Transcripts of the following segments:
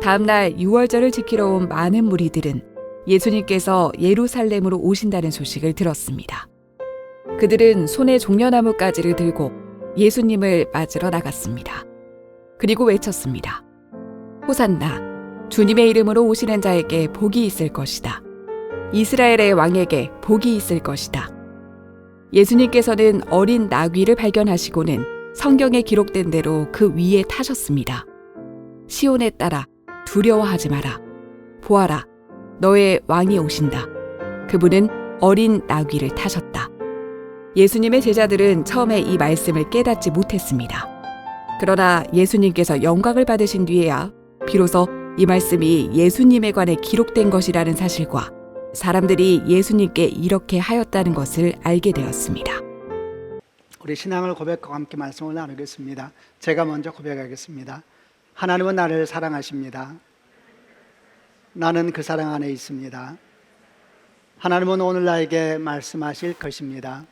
다음날 유월절을 지키러 온 많은 무리들은 예수님께서 예루살렘으로 오신다는 소식을 들었습니다. 그들은 손에 종려나무 가지를 들고 예수님을 맞으러 나갔습니다. 그리고 외쳤습니다. 호산나, 주님의 이름으로 오시는 자에게 복이 있을 것이다. 이스라엘의 왕에게 복이 있을 것이다. 예수님께서는 어린 나귀를 발견하시고는 성경에 기록된 대로 그 위에 타셨습니다. 시온에 따라 두려워하지 마라. 보아라, 너의 왕이 오신다. 그분은 어린 나귀를 타셨다. 예수님의 제자들은 처음에 이 말씀을 깨닫지 못했습니다. 그러나 예수님께서 영광을 받으신 뒤에야 비로소 이 말씀이 예수님에 관해 기록된 것이라는 사실과 사람들이 예수님께 이렇게 하였다는 것을 알게 되었습니다. 우리 신앙을 고백하고 함께 말씀을 나누겠습니다. 제가 먼저 고백하겠습니다. 하나님은 나를 사랑하십니다. 나는 그 사랑 안에 있습니다. 하나님은 오늘 나에게 말씀하실 것입니다.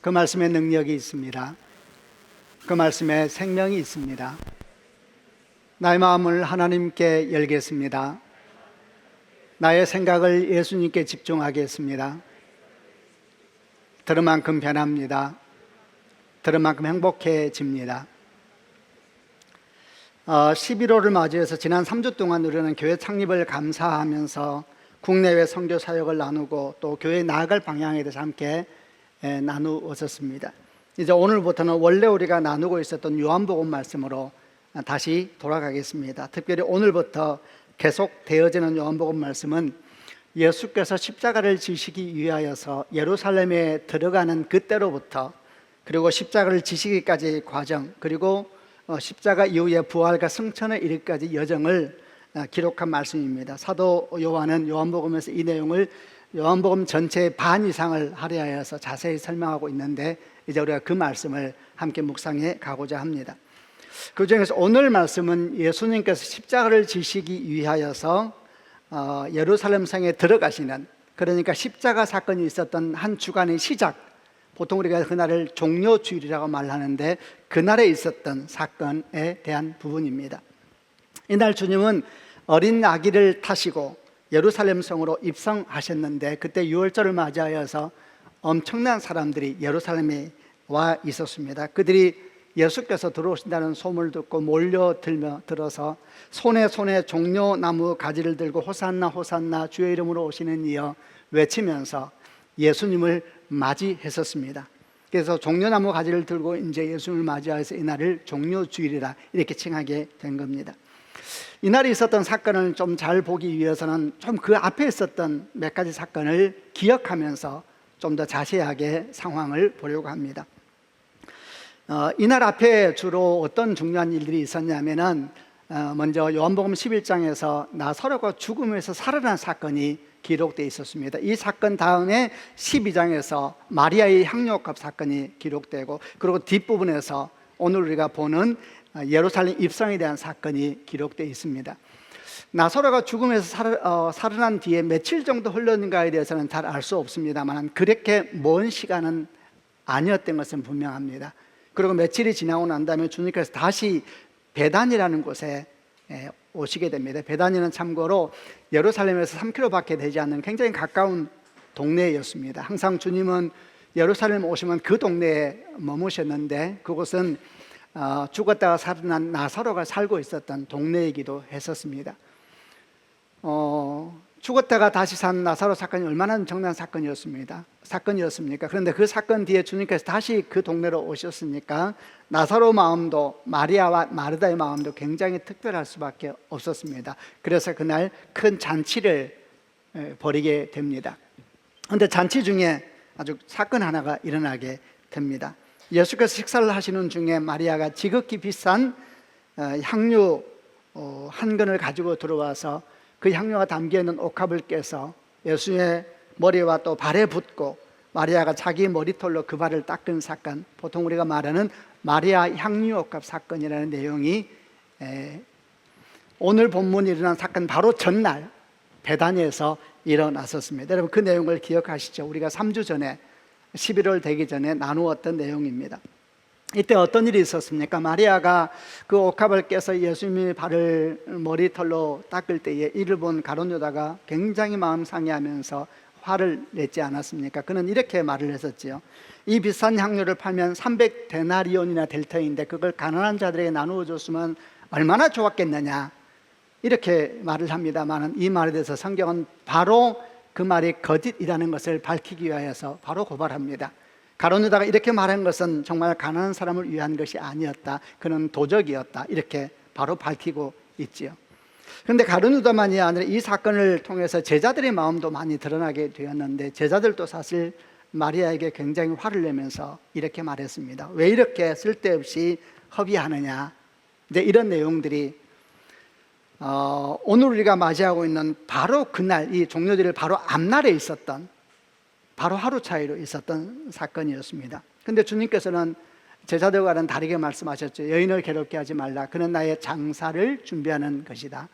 그 말씀에 능력이 있습니다. 그 말씀에 생명이 있습니다. 나의 마음을 하나님께 열겠습니다. 나의 생각을 예수님께 집중하겠습니다. 들은 만큼 변합니다. 들은 만큼 행복해집니다. 11월을 맞이해서 지난 3주 동안 우리는 교회 창립을 감사하면서 국내외 선교 사역을 나누고 또 교회에 나아갈 방향에 대해서 함께 나누었습니다. 이제 오늘부터는 원래 우리가 나누고 있었던 요한복음 말씀으로 다시 돌아가겠습니다. 특별히 오늘부터 계속 되어지는 요한복음 말씀은 예수께서 십자가를 지시기 위하여서 예루살렘에 들어가는 그때로부터 그리고 십자가를 지시기까지의 과정, 그리고 십자가 이후에 부활과 승천에 이르기까지 여정을 기록한 말씀입니다. 사도 요한은 요한복음에서 이 내용을 요한복음 전체의 반 이상을 할애하여서 자세히 설명하고 있는데 이제 우리가 그 말씀을 함께 묵상해 가고자 합니다. 그 중에서 오늘 말씀은 예수님께서 십자가를 지시기 위하여서 예루살렘 성에 들어가시는, 그러니까 십자가 사건이 있었던 한 주간의 시작, 보통 우리가 그날을 종료주일이라고 말하는데 그날에 있었던 사건에 대한 부분입니다. 이날 주님은 어린 아기를 타시고 예루살렘 성으로 입성하셨는데 그때 유월절을 맞이하여서 엄청난 사람들이 예루살렘에 와 있었습니다. 그들이 예수께서 들어오신다는 소문을 듣고 몰려들어서 손에 종려나무 가지를 들고 호산나 호산나 주의 이름으로 오시는 이여 외치면서 예수님을 맞이했었습니다. 그래서 종려나무 가지를 들고 이제 예수님을 맞이해서 이날을 종료주일이라 이렇게 칭하게 된 겁니다. 이날에 있었던 사건을 좀 잘 보기 위해서는 좀 그 앞에 있었던 몇 가지 사건을 기억하면서 좀 더 자세하게 상황을 보려고 합니다. 이날 앞에 주로 어떤 중요한 일들이 있었냐면은 먼저 요한복음 11장에서 나사로가 죽음에서 살아난 사건이 기록되어 있었습니다. 이 사건 다음에 12장에서 마리아의 향유옥합 사건이 기록되고, 그리고 뒷부분에서 오늘 우리가 보는 예루살렘 입성에 대한 사건이 기록되어 있습니다. 나사로가 죽음에서 살아난 뒤에 며칠 정도 흘렀는가에 대해서는 잘 알 수 없습니다만 그렇게 먼 시간은 아니었던 것은 분명합니다. 그리고 며칠이 지나고 난 다음에 주님께서 다시 베단이라는 곳에 오시게 됩니다. 베단이는 참고로 예루살렘에서 3km밖에 되지 않는 굉장히 가까운 동네였습니다. 항상 주님은 예루살렘 오시면 그 동네에 머무셨는데 그곳은 죽었다가 살아난 나사로가 살고 있었던 동네이기도 했었습니다. 죽었다가 다시 산 나사로 사건이 얼마나 엄청난 사건이었습니까? 그런데 그 사건 뒤에 주님께서 다시 그 동네로 오셨으니까 나사로 마음도 마리아와 마르다의 마음도 굉장히 특별할 수밖에 없었습니다. 그래서 그날 큰 잔치를 벌이게 됩니다. 그런데 잔치 중에 아주 사건 하나가 일어나게 됩니다. 예수께서 식사를 하시는 중에 마리아가 지극히 비싼 향유 한 근을 가지고 들어와서 그 향유가 담겨있는 옥합을 깨서 예수의 머리와 또 발에 붓고 마리아가 자기 머리털로 그 발을 닦은 사건, 보통 우리가 말하는 마리아 향유옥합 사건이라는 내용이 오늘 본문이 일어난 사건 바로 전날 베다니에서 일어났었습니다. 여러분 그 내용을 기억하시죠? 우리가 3주 전에 11월 되기 전에 나누었던 내용입니다. 이때 어떤 일이 있었습니까? 마리아가 그 옥합을 깨서 예수님의 발을 머리털로 닦을 때에 이를 본 가룟 유다가 굉장히 마음 상해하면서 화를 냈지 않았습니까? 그는 이렇게 말을 했었지요. 이 비싼 향료를 팔면 300데나리온이나 될 터인데 그걸 가난한 자들에게 나누어 줬으면 얼마나 좋았겠느냐, 이렇게 말을 합니다만, 이 말에 대해서 성경은 바로 그 말이 거짓이라는 것을 밝히기 위하여서 바로 고발합니다. 가룟 유다가 이렇게 말한 것은 정말 가난한 사람을 위한 것이 아니었다, 그는 도적이었다, 이렇게 바로 밝히고 있지요. 그런데 가룟 유다만이 아니라 이 사건을 통해서 제자들의 마음도 많이 드러나게 되었는데, 제자들도 사실 마리아에게 굉장히 화를 내면서 이렇게 말했습니다. 왜 이렇게 쓸데없이 허비하느냐. 이제 이런 내용들이 오늘 우리가 맞이하고 있는 바로 그날, 이 종료절일 바로 앞날에 있었던, 바로 하루 차이로 있었던 사건이었습니다. 그런데 주님께서는 제자들과는 다르게 말씀하셨죠. 여인을 괴롭게 하지 말라. 그는 나의 장사를 준비하는 것이다.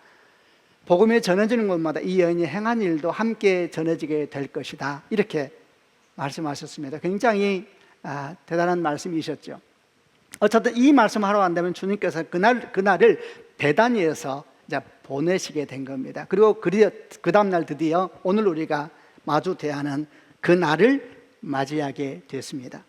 복음이 전해지는 곳마다 이 여인이 행한 일도 함께 전해지게 될 것이다, 이렇게 말씀하셨습니다. 굉장히 대단한 말씀이셨죠. 어쨌든 이 말씀하러 간다면 주님께서 그날을 베다니에서 이제 보내시게 된 겁니다. 그리고 그 다음날 드디어 오늘 우리가 마주 대하는 그 날을 맞이하게 됐습니다.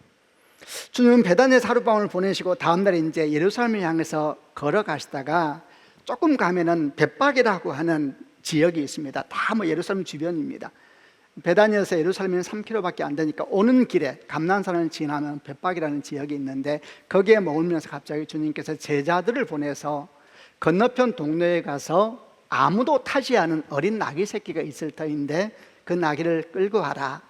주님은 베다니에서 하룻밤을 보내시고 다음날 이제 예루살렘을 향해서 걸어가시다가 조금 가면은 벳박이라고 하는 지역이 있습니다. 다 예루살렘 주변입니다. 베다니에서 예루살렘은 3km밖에 안 되니까 오는 길에 감난산을 지나면 벳박이라는 지역이 있는데, 거기에 머물면서 갑자기 주님께서 제자들을 보내서 건너편 동네에 가서 아무도 타지 않은 어린 나귀 새끼가 있을 터인데 그 나귀를 끌고 와라,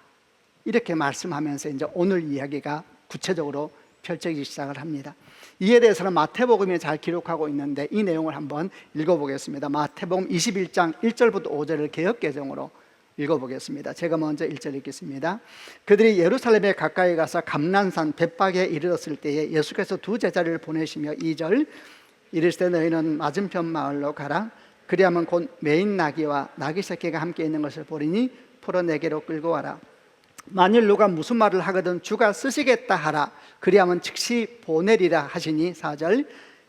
이렇게 말씀하면서 이제 오늘 이야기가 구체적으로 펼쳐지기 시작을 합니다. 이에 대해서는 마태복음에 잘 기록하고 있는데 이 내용을 한번 읽어보겠습니다. 마태복음 21장 1절부터 5절을 개역개정으로 읽어보겠습니다. 제가 먼저 1절 읽겠습니다. 그들이 예루살렘에 가까이 가서 감난산 벳박에 이르렀을 때에 예수께서 두 제자를 보내시며 2절 이르시되 너희는 맞은편 마을로 가라. 그리하면 곧 매인 나귀와 나귀 새끼가 함께 있는 것을 보리니 풀어 내게로 끌고 와라. 만일 누가 무슨 말을 하거든 주가 쓰시겠다 하라. 그리하면 즉시 보내리라 하시니 4절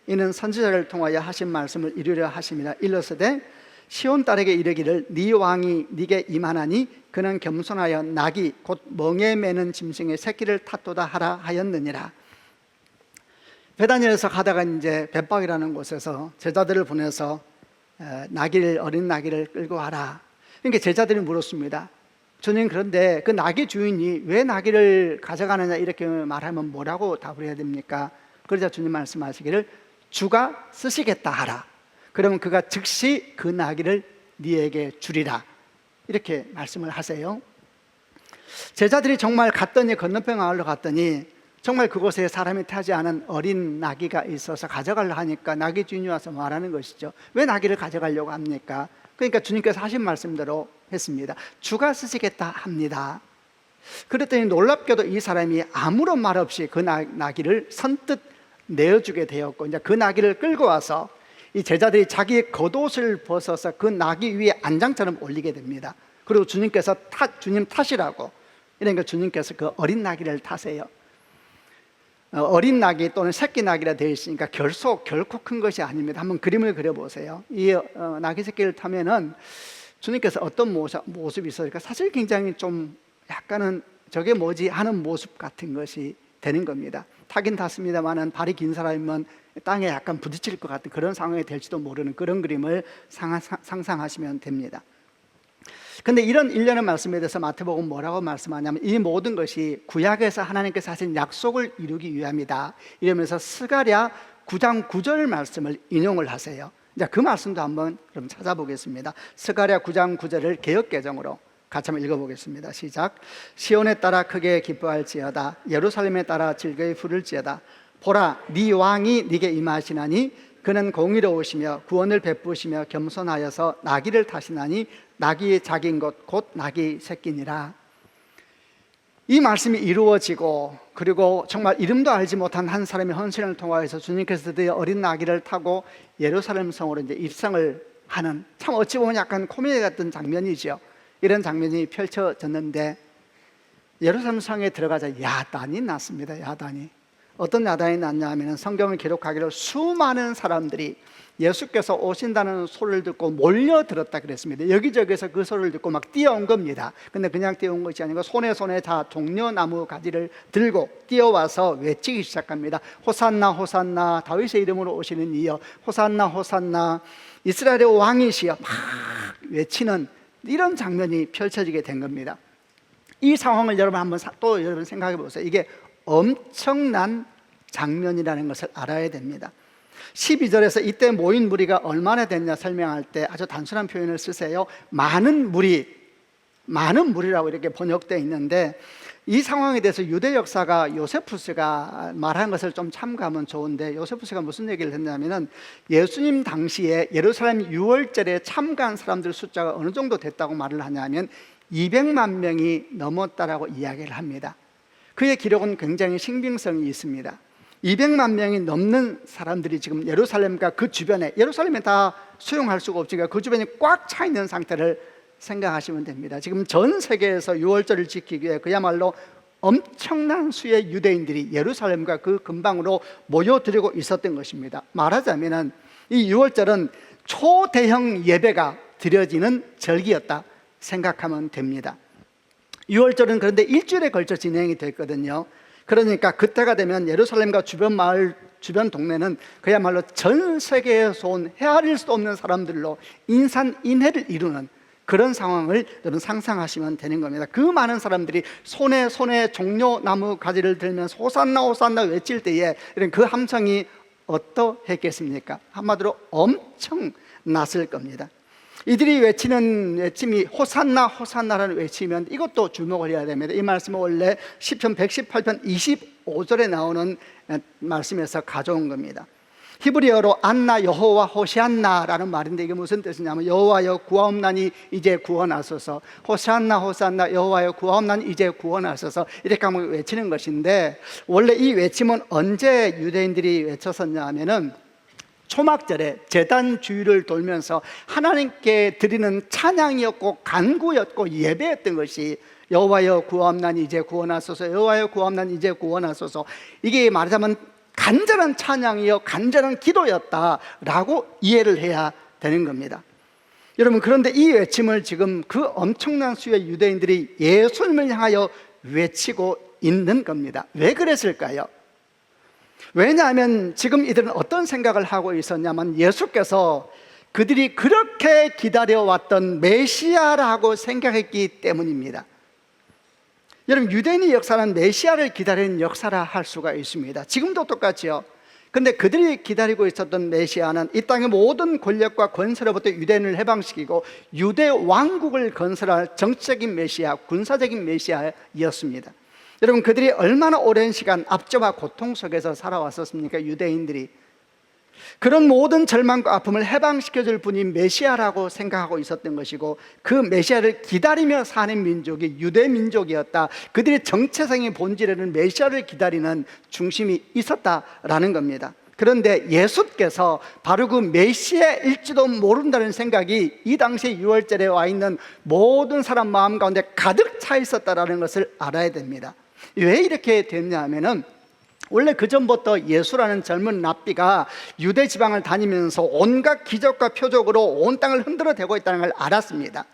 이는 선지자를 통하여 하신 말씀을 이루려 하심이라. 일러스되 시온 딸에게 이르기를 네 왕이 네게 임하나니 그는 겸손하여 나귀 곧 멍에 매는 짐승의 새끼를 탔도다 하라 하였느니라. 베다니에서 가다가 이제 벳박이라는 곳에서 제자들을 보내서 어린 나귀를 끌고 와라. 그러니까 제자들이 물었습니다. 주님, 그런데 그 나귀 주인이 왜 나귀를 가져가느냐 이렇게 말하면 뭐라고 답을 해야 됩니까? 그러자 주님 말씀하시기를 주가 쓰시겠다 하라. 그러면 그가 즉시 그 나귀를 네에게 주리라, 이렇게 말씀을 하세요. 제자들이 정말 갔더니 건너편 마을로 갔더니 정말 그곳에 사람이 타지 않은 어린 나귀가 있어서 가져가려고 하니까 나귀 주인이 와서 말하는 것이죠. 왜 나귀를 가져가려고 합니까? 그러니까 주님께서 하신 말씀대로 했습니다. 주가 쓰시겠다 합니다. 그랬더니 놀랍게도 이 사람이 아무런 말 없이 그 나귀를 선뜻 내어주게 되었고, 이제 그 나귀를 끌고 와서 이 제자들이 자기의 겉옷을 벗어서 그 나귀 위에 안장처럼 올리게 됩니다. 그리고 주님께서 주님 타시라고, 그러니까 주님께서 그 어린 나귀를 타세요. 어린 나귀 또는 새끼 나귀라 되어 있으니까 결코 큰 것이 아닙니다. 한번 그림을 그려보세요. 이 나귀 새끼를 타면은 주님께서 어떤 모습이 있을까? 사실 굉장히 좀 약간은 저게 뭐지 하는 모습 같은 것이 되는 겁니다. 타긴 탔습니다만은 발이 긴 사람이면 땅에 약간 부딪힐 것 같은 그런 상황이 될지도 모르는 그런 그림을 상상하시면 됩니다. 근데 이런 일련의 말씀에 대해서 마태복음 뭐라고 말씀하냐면 이 모든 것이 구약에서 하나님께서 하신 약속을 이루기 위함이다, 이러면서 스가랴 9장 9절 말씀을 인용을 하세요. 자, 그 말씀도 한번 그럼 찾아보겠습니다. 스가랴 9장 9절을 개역개정으로 같이 한번 읽어보겠습니다. 시작. 시온에 따라 크게 기뻐할지어다. 예루살렘에 따라 즐거이 부를지어다. 보라, 네 왕이 네게 임하시나니 그는 공의로우시며 구원을 베푸시며 겸손하여서 나귀를 타시나니 나귀의 작인 것 곧 나귀 새끼니라. 이 말씀이 이루어지고, 그리고 정말 이름도 알지 못한 한 사람의 헌신을 통하여서 주님께서 드디어 어린 나귀를 타고 예루살렘 성으로 이제 입성을 하는, 참 어찌 보면 약간 코미디 같은 장면이죠. 이런 장면이 펼쳐졌는데 예루살렘 성에 들어가자 야단이 났습니다. 야단이. 어떤 야단이 났냐 하면 성경을 기록하기를 수많은 사람들이 예수께서 오신다는 소리를 듣고 몰려들었다 그랬습니다. 여기저기서 그 소리를 듣고 막 뛰어온 겁니다. 근데 그냥 뛰어온 것이 아니고 손에 다 종려나무 가지를 들고 뛰어와서 외치기 시작합니다. 호산나 호산나, 다윗의 이름으로 오시는 이여, 호산나 호산나, 이스라엘의 왕이시여, 막 외치는 이런 장면이 펼쳐지게 된 겁니다. 이 상황을 여러분 한번 여러분 생각해 보세요. 이게 엄청난 장면이라는 것을 알아야 됩니다. 12절에서 이때 모인 무리가 얼마나 됐냐 설명할 때 아주 단순한 표현을 쓰세요. 많은 무리라고 이렇게 번역되어 있는데, 이 상황에 대해서 유대 역사가 요세푸스가 말한 것을 좀 참고하면 좋은데, 요세푸스가 무슨 얘기를 했냐면은 예수님 당시에 예루살렘 유월절에 참가한 사람들 숫자가 어느 정도 됐다고 말을 하냐면 200만 명이 넘었다라고 이야기를 합니다. 그의 기록은 굉장히 신빙성이 있습니다. 200만 명이 넘는 사람들이 지금 예루살렘과 그 주변에, 예루살렘에 다 수용할 수가 없으니까 그 주변이 꽉 차 있는 상태를 생각하시면 됩니다. 지금 전 세계에서 유월절을 지키기 위해 그야말로 엄청난 수의 유대인들이 예루살렘과 그 근방으로 모여들고 있었던 것입니다. 말하자면 이 유월절은 초대형 예배가 드려지는 절기였다 생각하면 됩니다. 유월절은 그런데 일주일에 걸쳐 진행이 됐거든요. 그러니까 그때가 되면 예루살렘과 주변 마을, 주변 동네는 그야말로 전 세계에서 온 헤아릴 수 없는 사람들로 인산인해를 이루는 그런 상황을 여러분 상상하시면 되는 겁니다. 그 많은 사람들이 손에 종려나무 가지를 들면서 호산나 호산나 외칠 때에 이런 그 함성이 어떠했겠습니까? 한마디로 엄청났을 겁니다. 이들이 외치는 외침이 호산나 호산나라는 외치면 이것도 주목을 해야 됩니다. 이 말씀은 원래 시편 118편 25절에 나오는 말씀에서 가져온 겁니다. 히브리어로 안나 여호와 호시안나라는 말인데 이게 무슨 뜻이냐면 여호와여 구하옵나니 이제 구원하소서, 호시안나 호시안나 여호와여 구하옵나니 이제 구원하소서, 이렇게 하면 외치는 것인데, 원래 이 외침은 언제 유대인들이 외쳤었냐 하면은 초막절에 제단 주위를 돌면서 하나님께 드리는 찬양이었고 간구였고 예배였던 것이 여호와여 구하옵나니 이제 구원하소서, 여호와여 구하옵나니 이제 구원하소서, 이게 말하자면 간절한 찬양이요 간절한 기도였다라고 이해를 해야 되는 겁니다. 여러분, 그런데 이 외침을 지금 그 엄청난 수의 유대인들이 예수님을 향하여 외치고 있는 겁니다. 왜 그랬을까요? 왜냐하면 지금 이들은 어떤 생각을 하고 있었냐면 예수께서 그들이 그렇게 기다려왔던 메시아라고 생각했기 때문입니다. 여러분, 유대인의 역사는 메시아를 기다리는 역사라 할 수가 있습니다. 지금도 똑같지요. 근데 그들이 기다리고 있었던 메시아는 이 땅의 모든 권력과 권세로부터 유대인을 해방시키고 유대 왕국을 건설할 정치적인 메시아, 군사적인 메시아였습니다. 여러분, 그들이 얼마나 오랜 시간 압제와 고통 속에서 살아왔었습니까? 유대인들이 그런 모든 절망과 아픔을 해방시켜줄 분이 메시아라고 생각하고 있었던 것이고, 그 메시아를 기다리며 사는 민족이 유대 민족이었다. 그들의 정체성의 본질에는 메시아를 기다리는 중심이 있었다라는 겁니다. 그런데 예수께서 바로 그 메시아일지도 모른다는 생각이 이 당시 유월절에 와 있는 모든 사람 마음 가운데 가득 차 있었다라는 것을 알아야 됩니다. 왜 이렇게 됐냐 하면은 원래 그 전부터 예수라는 젊은 랍비가 유대 지방을 다니면서 온갖 기적과 표적으로 온 땅을 흔들어 대고 있다는 걸 알았습니다.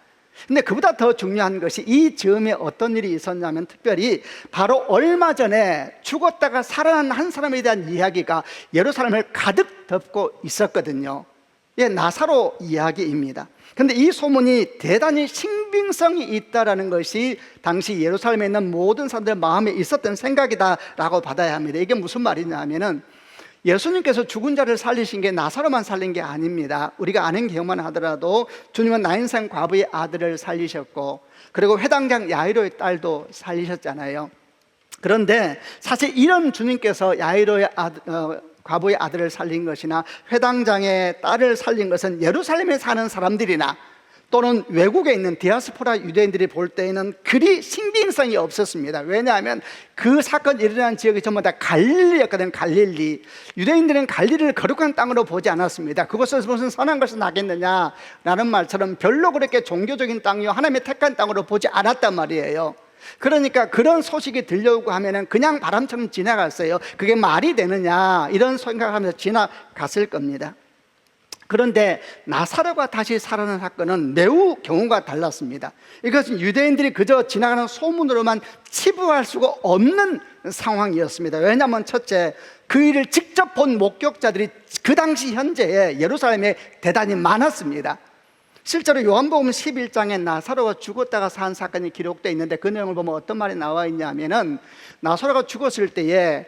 근데 그보다 더 중요한 것이 이 즈음에 어떤 일이 있었냐면, 특별히 바로 얼마 전에 죽었다가 살아난 한 사람에 대한 이야기가 예루살렘을 가득 덮고 있었거든요. 예, 나사로 이야기입니다. 근데 이 소문이 대단히 신빙성이 있다라는 것이 당시 예루살렘에 있는 모든 사람들 마음에 있었던 생각이다라고 받아야 합니다. 이게 무슨 말이냐 하면은 예수님께서 죽은 자를 살리신 게 나사로만 살린 게 아닙니다. 우리가 아는 기억만 하더라도 주님은 나인산 과부의 아들을 살리셨고, 그리고 회당장 야이로의 딸도 살리셨잖아요. 그런데 사실 이런 주님께서 야이로의 과부의 아들을 살린 것이나 회당장의 딸을 살린 것은 예루살렘에 사는 사람들이나 또는 외국에 있는 디아스포라 유대인들이 볼 때에는 그리 신빙성이 없었습니다. 왜냐하면 그 사건이 일어난 지역이 전부 다 갈릴리였거든요. 갈릴리. 유대인들은 갈릴리를 거룩한 땅으로 보지 않았습니다. 그곳에서 무슨 선한 것이 나겠느냐라는 말처럼 별로 그렇게 종교적인 땅이요 하나님의 택한 땅으로 보지 않았단 말이에요. 그러니까 그런 소식이 들려오고 하면은 그냥 바람처럼 지나갔어요. 그게 말이 되느냐 이런 생각하면서 지나갔을 겁니다. 그런데 나사로가 다시 살아난 사건은 매우 경우가 달랐습니다. 이것은 유대인들이 그저 지나가는 소문으로만 치부할 수가 없는 상황이었습니다. 왜냐하면 첫째, 그 일을 직접 본 목격자들이 그 당시 현재에 예루살렘에 대단히 많았습니다. 실제로 요한복음 11장에 나사로가 죽었다가 산 사건이 기록되어 있는데 그 내용을 보면 어떤 말이 나와 있냐면은 나사로가 죽었을 때에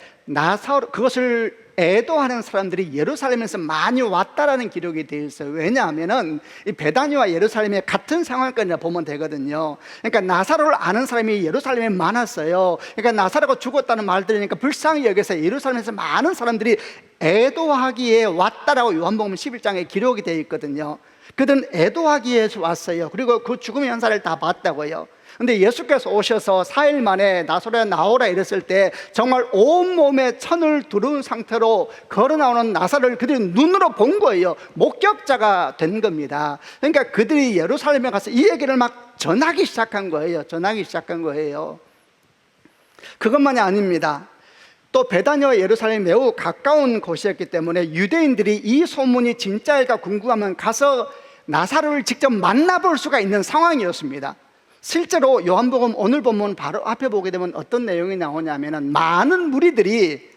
그것을 애도하는 사람들이 예루살렘에서 많이 왔다라는 기록이 되어 있어요. 왜냐하면은 이 베다니와 예루살렘의 같은 상황까지 보면 되거든요. 그러니까 나사로를 아는 사람이 예루살렘에 많았어요. 그러니까 나사로가 죽었다는 말 들으니까 불쌍히 여겨서 예루살렘에서 많은 사람들이 애도하기에 왔다라고 요한복음 11장에 기록이 되어 있거든요. 그들은 애도하기 위해서 왔어요. 그리고 그 죽음의 현상을 다 봤다고요. 근데 예수께서 오셔서 4일 만에 나사로야 나오라 이랬을 때 정말 온몸에 천을 두른 상태로 걸어 나오는 나사로를 그들이 눈으로 본 거예요. 목격자가 된 겁니다. 그러니까 그들이 예루살렘에 가서 이 얘기를 막 전하기 시작한 거예요. 그것만이 아닙니다. 또 베다니와 예루살렘이 매우 가까운 곳이었기 때문에 유대인들이 이 소문이 진짜일까 궁금하면 가서 나사로를 직접 만나볼 수가 있는 상황이었습니다. 실제로 요한복음 오늘 본문 바로 앞에 보게 되면 어떤 내용이 나오냐면 많은 무리들이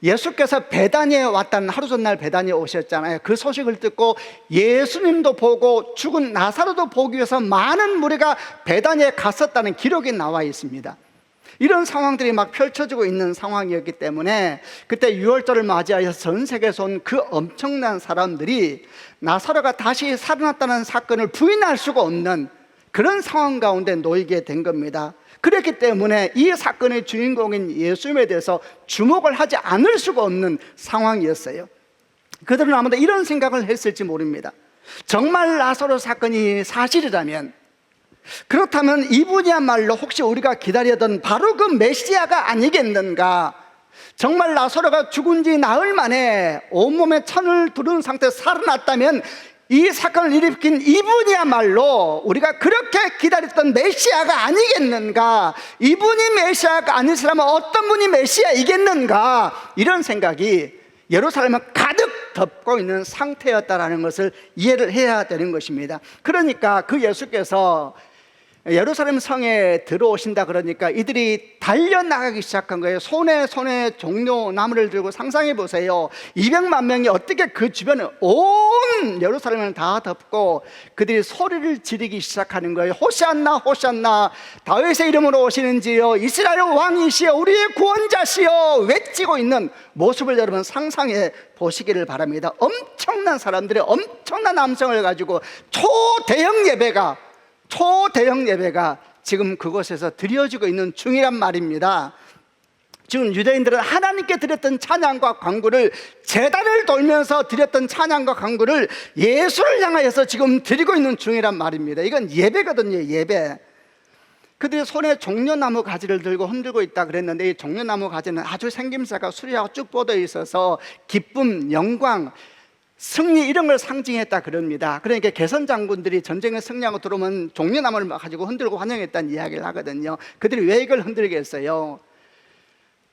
예수께서 베다니에 왔다는 하루 전날 베다니에 오셨잖아요. 그 소식을 듣고 예수님도 보고 죽은 나사로도 보기 위해서 많은 무리가 베다니에 갔었다는 기록이 나와 있습니다. 이런 상황들이 막 펼쳐지고 있는 상황이었기 때문에 그때 유월절을 맞이하여서 전 세계에서 온 그 엄청난 사람들이 나사로가 다시 살아났다는 사건을 부인할 수가 없는 그런 상황 가운데 놓이게 된 겁니다. 그렇기 때문에 이 사건의 주인공인 예수님에 대해서 주목을 하지 않을 수가 없는 상황이었어요. 그들은 아마도 이런 생각을 했을지 모릅니다. 정말 나사로 사건이 사실이라면, 그렇다면 이분이야말로 혹시 우리가 기다리던 바로 그 메시아가 아니겠는가? 정말 나사로가 죽은 지 나흘 만에 온몸에 천을 두른 상태에서 살아났다면 이 사건을 일으킨 이분이야말로 우리가 그렇게 기다렸던 메시아가 아니겠는가? 이분이 메시아가 아니시라면 어떤 분이 메시아이겠는가? 이런 생각이 예루살렘을 가득 덮고 있는 상태였다는 것을 이해를 해야 되는 것입니다. 그러니까 그 예수께서 예루살렘 성에 들어오신다 그러니까 이들이 달려나가기 시작한 거예요. 손에 종려나무를 들고 상상해 보세요. 200만 명이 어떻게 그 주변에 온 예루살렘을 다 덮고 그들이 소리를 지르기 시작하는 거예요. 호시안나 호시안나, 다윗의 이름으로 오시는지요, 이스라엘 왕이시여, 우리의 구원자시여 외치고 있는 모습을 여러분 상상해 보시기를 바랍니다. 엄청난 사람들의 엄청난 함성을 가지고 초대형 예배가 지금 그곳에서 드려지고 있는 중이란 말입니다. 지금 유대인들은 하나님께 드렸던 찬양과 간구를, 제단을 돌면서 드렸던 찬양과 간구를 예수를 향하여서 지금 드리고 있는 중이란 말입니다. 이건 예배거든요, 예배. 그들이 손에 종려나무 가지를 들고 흔들고 있다 그랬는데 이 종려나무 가지는 아주 생김새가 수려하고 쭉 뻗어 있어서 기쁨, 영광, 승리 이런 걸 상징했다 그럽니다. 그러니까 개선 장군들이 전쟁에 승리하고 들어오면 종려나무를 가지고 흔들고 환영했다는 이야기를 하거든요. 그들이 왜 이걸 흔들겠어요?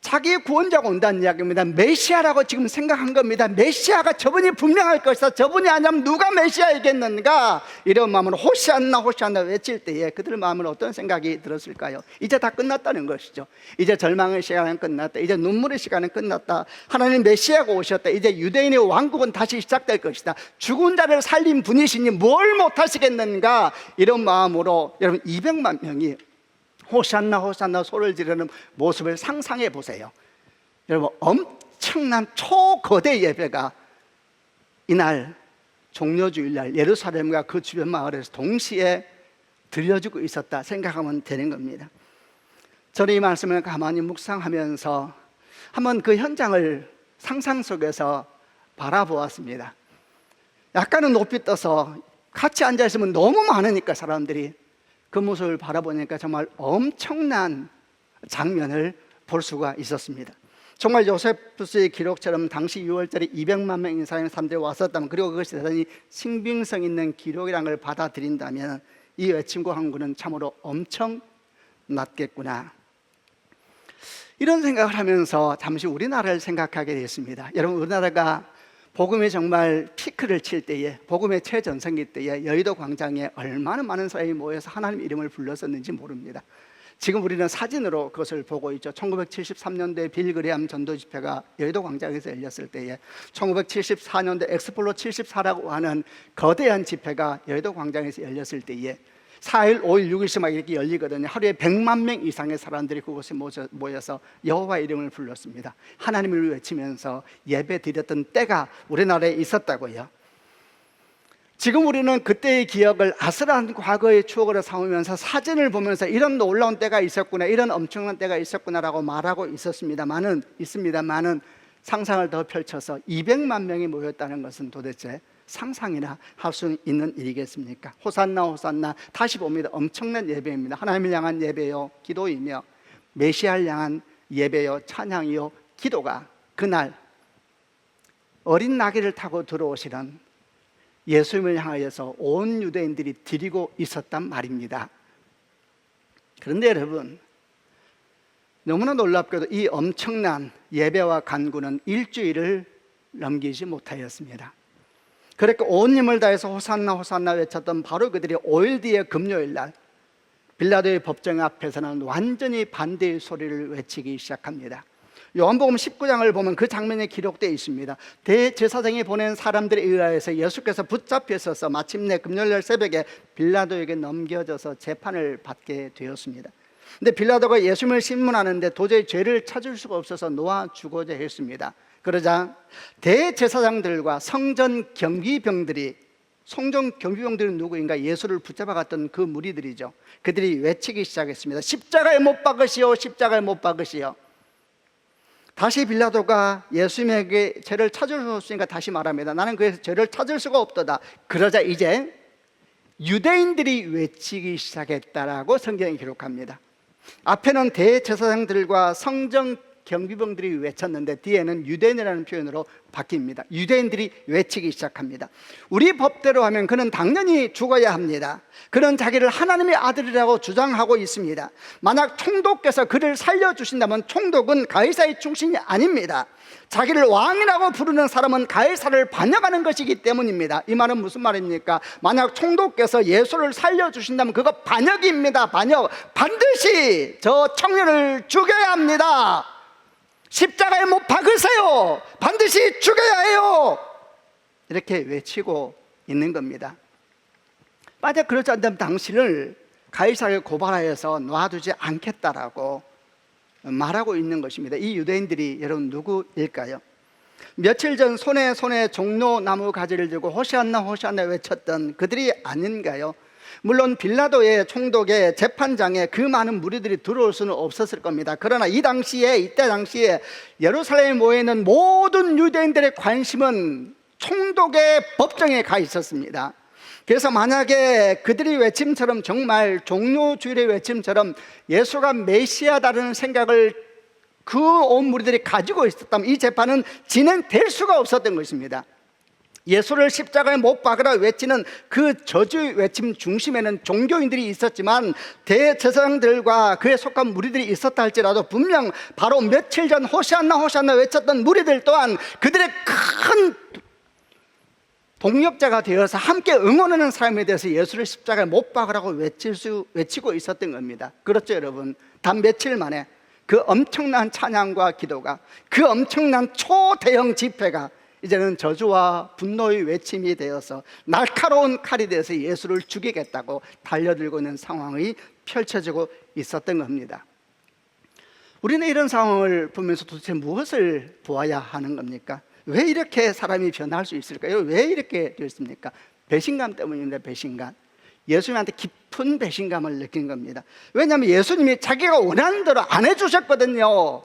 자기의 구원자가 온다는 이야기입니다. 메시아라고 지금 생각한 겁니다. 메시아가 저분이 분명할 것이다. 저분이 아니면 누가 메시아이겠는가? 이런 마음으로 호시안나 호시안나 외칠 때에 그들 마음은 어떤 생각이 들었을까요? 이제 다 끝났다는 것이죠. 이제 절망의 시간은 끝났다. 이제 눈물의 시간은 끝났다. 하나님 메시아가 오셨다. 이제 유대인의 왕국은 다시 시작될 것이다. 죽은 자를 살린 분이시니 뭘 못하시겠는가? 이런 마음으로 여러분 200만 명이 호산나 호산나 소리를 지르는 모습을 상상해 보세요. 여러분 엄청난 초거대 예배가 이날 종려주일날 예루살렘과 그 주변 마을에서 동시에 드려지고 있었다 생각하면 되는 겁니다. 저는 이 말씀을 가만히 묵상하면서 한번 그 현장을 상상 속에서 바라보았습니다. 약간은 높이 떠서 같이 앉아있으면 너무 많으니까 사람들이 그 모습을 바라보니까 정말 엄청난 장면을 볼 수가 있었습니다. 정말 요세푸스의 기록처럼 당시 6월절에 200만 명 이상의 사람들이 왔었다면, 그리고 그것이 대단히 신빙성 있는 기록이라는 걸 받아들인다면 이 외침과 한구는 참으로 엄청 낫겠구나. 이런 생각을 하면서 잠시 우리나라를 생각하게 됐습니다. 여러분, 우리나라가 복음이 정말 피크를 칠 때에, 복음의 최전성기 때에 여의도 광장에 얼마나 많은 사람이 모여서 하나님 이름을 불렀었는지 모릅니다. 지금 우리는 사진으로 그것을 보고 있죠. 1973년도에 빌그레암 전도 집회가 여의도 광장에서 열렸을 때에 1974년도 엑스폴로 74라고 하는 거대한 집회가 여의도 광장에서 열렸을 때에 4일, 5일, 6일씩 막 이렇게 열리거든요. 하루에 100만 명 이상의 사람들이 그곳에 모여서 여호와 이름을 불렀습니다. 하나님을 외치면서 예배 드렸던 때가 우리나라에 있었다고요. 지금 우리는 그때의 기억을 아슬한 과거의 추억으로 삼으면서 사진을 보면서 이런 놀라운 때가 있었구나, 이런 엄청난 때가 있었구나라고 말하고 있습니다만은 상상을 더 펼쳐서 200만 명이 모였다는 것은 도대체 상상이나 할 수 있는 일이겠습니까? 호산나 호산나, 다시 봅니다. 엄청난 예배입니다. 하나님을 향한 예배요 기도이며 메시아를 향한 예배요 찬양이요 기도가 그날 어린 나귀를 타고 들어오시는 예수님을 향하여서 온 유대인들이 드리고 있었단 말입니다. 그런데 여러분, 너무나 놀랍게도 이 엄청난 예배와 간구는 일주일을 넘기지 못하였습니다. 그렇게 온 힘을 다해서 호산나 호산나 외쳤던 바로 그들이 5일 뒤에 금요일 날 빌라도의 법정 앞에서는 완전히 반대의 소리를 외치기 시작합니다. 요한복음 19장을 보면 그 장면이 기록되어 있습니다. 대제사장이 보낸 사람들에 의하여서 예수께서 붙잡혀 있어서 마침내 금요일 새벽에 빌라도에게 넘겨져서 재판을 받게 되었습니다. 근데 빌라도가 예수님을 신문하는데 도저히 죄를 찾을 수가 없어서 놓아주고자 했습니다. 그러자 대제사장들과 성전 경비병들이, 성전 경비병들은 누구인가? 예수를 붙잡아갔던 그 무리들이죠. 그들이 외치기 시작했습니다. 십자가에 못 박으시오, 십자가에 못 박으시오. 다시 빌라도가 예수님에게 죄를 찾을 수 없으니까 다시 말합니다. 나는 그래서 죄를 찾을 수가 없도다. 그러자 이제 유대인들이 외치기 시작했다라고 성경이 기록합니다. 앞에는 대제사장들과 성전 경비병들이 외쳤는데 뒤에는 유대인이라는 표현으로 바뀝니다. 유대인들이 외치기 시작합니다. 우리 법대로 하면 그는 당연히 죽어야 합니다. 그는 자기를 하나님의 아들이라고 주장하고 있습니다. 만약 총독께서 그를 살려주신다면 총독은 가이사의 출신이 아닙니다. 자기를 왕이라고 부르는 사람은 가이사를 반역하는 것이기 때문입니다. 이 말은 무슨 말입니까? 만약 총독께서 예수를 살려주신다면 그거 반역입니다. 반역. 반드시 저 청년을 죽여야 합니다. 십자가에 못 박으세요. 반드시 죽여야 해요. 이렇게 외치고 있는 겁니다. 만약 그렇지 않다면 당신을 가이사를 고발하여서 놔두지 않겠다라고 말하고 있는 것입니다. 이 유대인들이 여러분 누구일까요? 며칠 전 손에 종로 나무 가지를 들고 호시안나 호시안나 외쳤던 그들이 아닌가요? 물론 빌라도의 총독의 재판장에 그 많은 무리들이 들어올 수는 없었을 겁니다. 그러나 이때 당시에 예루살렘에 모여있는 모든 유대인들의 관심은 총독의 법정에 가 있었습니다. 그래서 만약에 그들이 외침처럼 정말 종료주일의 외침처럼 예수가 메시아다라는 생각을 그 온 무리들이 가지고 있었다면 이 재판은 진행될 수가 없었던 것입니다. 예수를 십자가에 못 박으라 외치는 그 저주 외침 중심에는 종교인들이 있었지만 대제사장들과 그에 속한 무리들이 있었다 할지라도 분명 바로 며칠 전 호시안나 호시안나 외쳤던 무리들 또한 그들의 큰 동력자가 되어서 함께 응원하는 사람에 대해서 예수를 십자가에 못 박으라고 외치고 있었던 겁니다. 그렇죠 여러분? 단 며칠 만에 그 엄청난 찬양과 기도가, 그 엄청난 초대형 집회가 이제는 저주와 분노의 외침이 되어서 날카로운 칼이 되어서 예수를 죽이겠다고 달려들고 있는 상황이 펼쳐지고 있었던 겁니다. 우리는 이런 상황을 보면서 도대체 무엇을 보아야 하는 겁니까? 왜 이렇게 사람이 변할 수 있을까요? 왜 이렇게 됐습니까? 배신감 때문입니다. 배신감. 예수님한테 깊은 배신감을 느낀 겁니다. 왜냐하면 예수님이 자기가 원하는 대로 안 해주셨거든요.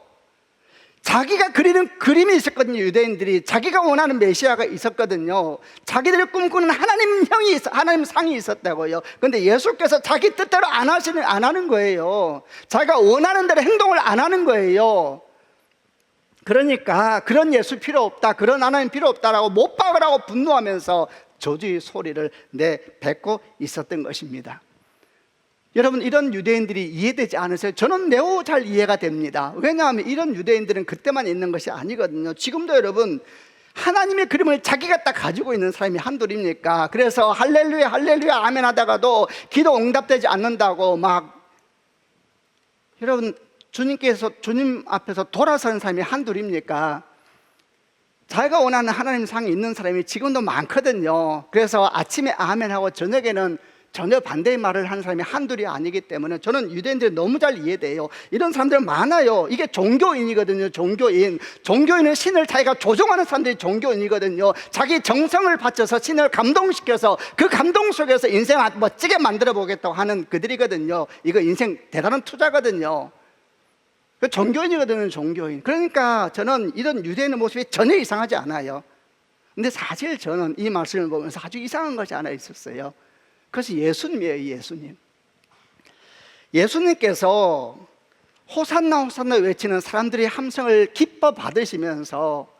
자기가 그리는 그림이 있었거든요. 유대인들이 자기가 원하는 메시아가 있었거든요. 자기들이 꿈꾸는 하나님 상이 있었다고요. 그런데 예수께서 자기 뜻대로 안 하는 거예요. 자기가 원하는 대로 행동을 안 하는 거예요. 그러니까 그런 예수 필요 없다, 그런 하나님 필요 없다라고 못 박으라고 분노하면서 저주의 소리를 내뱉고 있었던 것입니다. 여러분, 이런 유대인들이 이해되지 않으세요? 저는 매우 잘 이해가 됩니다. 왜냐하면 이런 유대인들은 그때만 있는 것이 아니거든요. 지금도 여러분, 하나님의 그림을 자기가 딱 가지고 있는 사람이 한둘입니까? 그래서 할렐루야 할렐루야 아멘 하다가도 기도 응답되지 않는다고 막, 여러분, 주님 앞에서 돌아서는 사람이 한둘입니까? 자기가 원하는 하나님 상에 있는 사람이 지금도 많거든요. 그래서 아침에 아멘하고 저녁에는 전혀 반대의 말을 하는 사람이 한둘이 아니기 때문에 저는 유대인들이 너무 잘 이해돼요. 이런 사람들 많아요. 이게 종교인이거든요. 종교인은 신을 자기가 조종하는 사람들이 종교인이거든요. 자기 정성을 바쳐서 신을 감동시켜서 그 감동 속에서 인생 멋지게 만들어 보겠다고 하는 그들이거든요. 이거 인생 대단한 투자거든요. 종교인이거든요. 종교인. 그러니까 저는 이런 유대인의 모습이 전혀 이상하지 않아요. 근데 사실 저는 이 말씀을 보면서 아주 이상한 것이 하나 있었어요. 그것이 예수님이에요. 예수님께서 호산나 호산나 외치는 사람들의 함성을 기뻐 받으시면서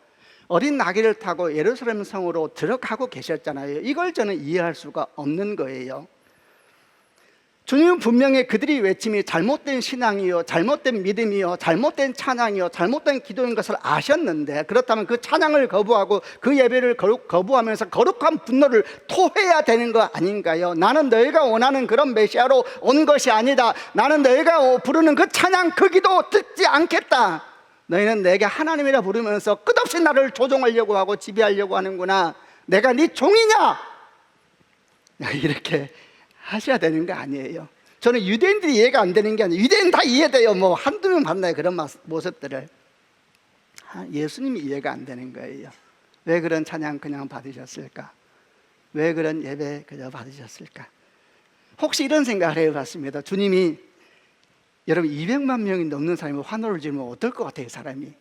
어린 나귀를 타고 예루살렘 성으로 들어가고 계셨잖아요. 이걸 저는 이해할 수가 없는 거예요. 주님은 분명히 그들이 외침이 잘못된 신앙이요, 잘못된 믿음이요, 잘못된 찬양이요, 잘못된 기도인 것을 아셨는데, 그렇다면 그 찬양을 거부하고 그 예배를 거부하면서 거룩한 분노를 토해야 되는 거 아닌가요? 나는 너희가 원하는 그런 메시아로 온 것이 아니다. 나는 너희가 부르는 그 찬양, 그 기도 듣지 않겠다. 너희는 내게 하나님이라 부르면서 끝없이 나를 조종하려고 하고 지배하려고 하는구나. 내가 네 종이냐? 이렇게 하셔야 되는 거 아니에요. 저는 유대인들이 이해가 안 되는 게 아니에요. 유대인 다 이해돼요. 뭐 한두 명 만나요, 그런 모습들을. 예수님이 이해가 안 되는 거예요. 왜 그런 찬양 그냥 받으셨을까? 왜 그런 예배 그냥 받으셨을까? 혹시 이런 생각을 해봤습니다. 주님이 여러분 200만 명이 넘는 사람이 환호를 지르면 어떨 것 같아요, 사람이?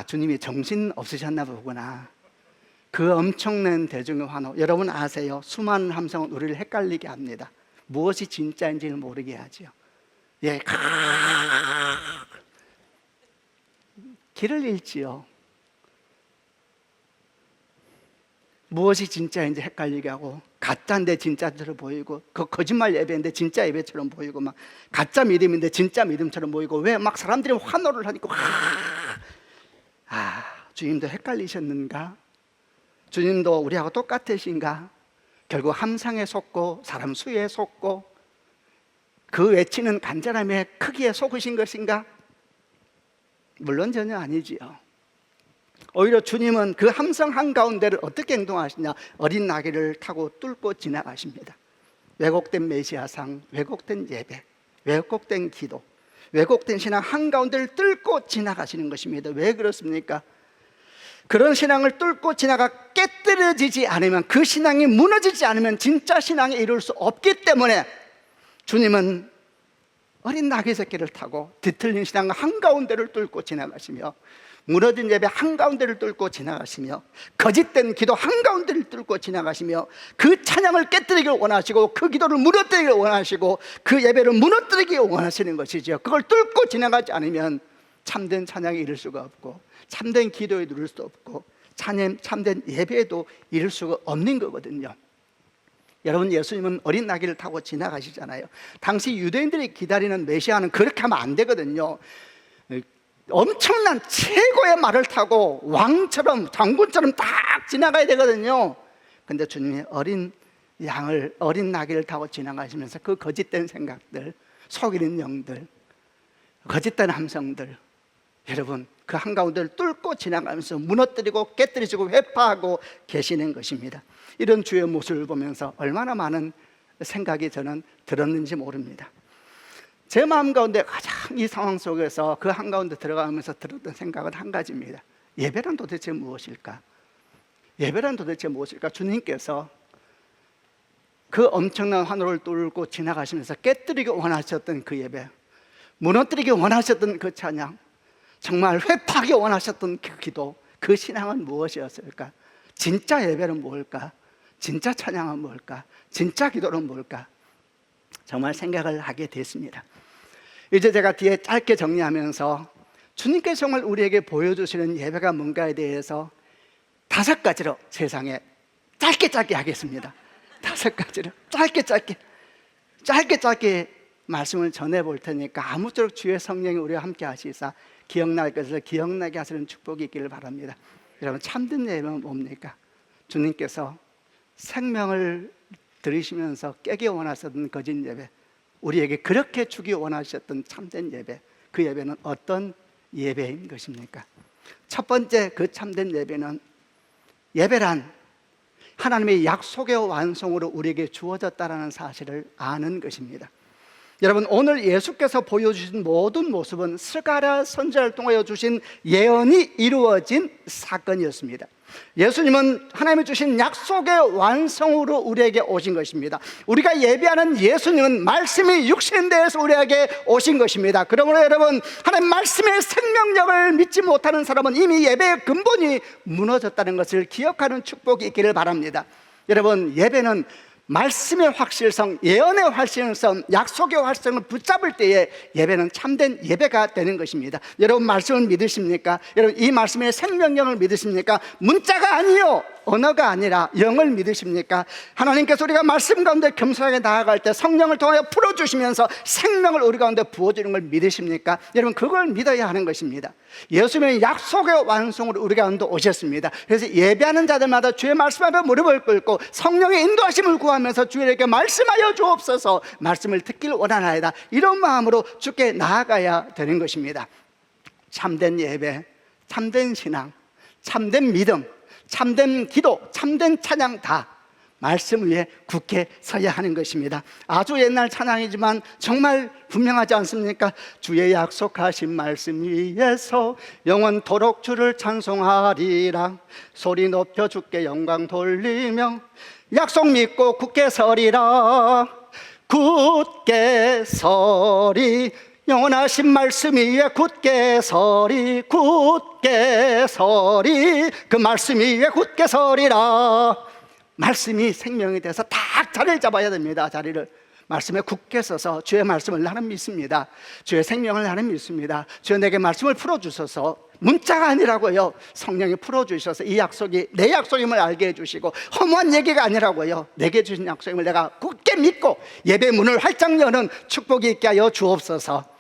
주님이 정신 없으셨나 보구나. 그 엄청난 대중의 환호, 여러분 아세요? 수많은 함성은 우리를 헷갈리게 합니다. 무엇이 진짜인지는 모르게 하죠. 예, 길을 잃지요. 무엇이 진짜인지 헷갈리게 하고, 가짜인데 진짜처럼 보이고, 그 거짓말 예배인데 진짜 예배처럼 보이고, 막 가짜 믿음인데 진짜 믿음처럼 보이고, 왜 막 사람들이 환호를 하니까 주님도 헷갈리셨는가? 주님도 우리하고 똑같으신가? 결국 함성에 속고 사람 수에 속고 그 외치는 간절함의 크기에 속으신 것인가? 물론 전혀 아니지요. 오히려 주님은 그 함성 한가운데를 어떻게 행동하시냐? 어린 나귀를 타고 뚫고 지나가십니다. 왜곡된 메시아상, 왜곡된 예배, 왜곡된 기도, 왜곡된 신앙 한가운데를 뚫고 지나가시는 것입니다. 왜 그렇습니까? 그런 신앙을 뚫고 지나가 깨뜨려지지 않으면, 그 신앙이 무너지지 않으면 진짜 신앙에 이룰 수 없기 때문에 주님은 어린 나귀 새끼를 타고 뒤틀린 신앙 한가운데를 뚫고 지나가시며, 무너진 예배 한가운데를 뚫고 지나가시며, 거짓된 기도 한가운데를 뚫고 지나가시며, 그 찬양을 깨뜨리기를 원하시고, 그 기도를 무너뜨리기를 원하시고, 그 예배를 무너뜨리기 원하시는 것이죠. 그걸 뚫고 지나가지 않으면 참된 찬양에 이를 수가 없고, 참된 기도에 이룰 수 없고, 참된 예배에도 이룰 수가 없는 거거든요. 여러분, 예수님은 어린 나귀를 타고 지나가시잖아요. 당시 유대인들이 기다리는 메시아는 그렇게 하면 안 되거든요. 엄청난 최고의 말을 타고 왕처럼, 장군처럼 딱 지나가야 되거든요. 근데 주님이 어린 나귀를 타고 지나가시면서 그 거짓된 생각들, 속이는 영들, 거짓된 함성들, 여러분 그 한가운데를 뚫고 지나가면서 무너뜨리고 깨뜨리시고 회파하고 계시는 것입니다. 이런 주의 모습을 보면서 얼마나 많은 생각이 저는 들었는지 모릅니다. 제 마음 가운데 가장 이 상황 속에서 그 한가운데 들어가면서 들었던 생각은 한 가지입니다. 예배란 도대체 무엇일까? 예배란 도대체 무엇일까? 주님께서 그 엄청난 환호를 뚫고 지나가시면서 깨뜨리기 원하셨던 그 예배, 무너뜨리기 원하셨던 그 찬양, 정말 회파하기 원하셨던 그 기도, 그 신앙은 무엇이었을까? 진짜 예배는 뭘까? 진짜 찬양은 뭘까? 진짜 기도는 뭘까? 정말 생각을 하게 됐습니다. 이제 제가 뒤에 짧게 정리하면서 주님께서 정말 우리에게 보여주시는 예배가 뭔가에 대해서 5가지로 세상에 짧게 하겠습니다. 5가지로 짧게 짧게 말씀을 전해볼 테니까 아무쪼록 주의 성령이 우리와 함께 하시사 기억날 것을 기억나게 하시는 축복이 있기를 바랍니다. 여러분, 참된 예배는 뭡니까? 주님께서 생명을 들이시면서 깨기 원하셨던 거짓 예배, 우리에게 그렇게 주기 원하셨던 참된 예배, 그 예배는 어떤 예배인 것입니까? 첫 번째, 그 참된 예배는, 예배란 하나님의 약속의 완성으로 우리에게 주어졌다는 사실을 아는 것입니다. 여러분, 오늘 예수께서 보여주신 모든 모습은 스가랴 선지자를 통하여 주신 예언이 이루어진 사건이었습니다. 예수님은 하나님이 주신 약속의 완성으로 우리에게 오신 것입니다. 우리가 예배하는 예수님은 말씀이 육신되어서 우리에게 오신 것입니다. 그러므로 여러분, 하나님 말씀의 생명력을 믿지 못하는 사람은 이미 예배의 근본이 무너졌다는 것을 기억하는 축복이 있기를 바랍니다. 여러분, 예배는 말씀의 확실성, 예언의 확실성, 약속의 확실성을 붙잡을 때에 예배는 참된 예배가 되는 것입니다. 여러분, 말씀을 믿으십니까? 여러분, 이 말씀의 생명력을 믿으십니까? 문자가 아니요, 언어가 아니라 영을 믿으십니까? 하나님께서 우리가 말씀 가운데 겸손하게 나아갈 때 성령을 통하여 풀어주시면서 생명을 우리 가운데 부어주는 걸 믿으십니까? 여러분, 그걸 믿어야 하는 것입니다. 예수님의 약속의 완성으로 우리 가운데 오셨습니다. 그래서 예배하는 자들마다 주의 말씀 앞에 무릎을 꿇고 성령의 인도하심을 구하면서 주에게 말씀하여 주옵소서, 말씀을 듣기를 원하나이다, 이런 마음으로 주께 나아가야 되는 것입니다. 참된 예배, 참된 신앙, 참된 믿음, 참된 기도, 참된 찬양, 다 말씀 위에 굳게 서야 하는 것입니다. 아주 옛날 찬양이지만 정말 분명하지 않습니까? 주의 약속하신 말씀 위에서 영원토록 주를 찬송하리라. 소리 높여 주께 영광 돌리며 약속 믿고 굳게 서리라. 굳게 서리, 영원하신 말씀 위에 굳게 서리, 굳게 서리, 그 말씀 위에 굳게 서리라. 말씀이 생명이 돼서 딱 자리를 잡아야 됩니다. 자리를, 말씀에 굳게 서서 주의 말씀을 나는 믿습니다, 주의 생명을 나는 믿습니다, 주여 내게 말씀을 풀어주셔서, 문자가 아니라고요, 성령이 풀어주셔서 이 약속이 내 약속임을 알게 해주시고, 허무한 얘기가 아니라고요, 내게 주신 약속임을 내가 굳게 믿고 예배 문을 활짝 여는 축복이 있게 하여 주옵소서.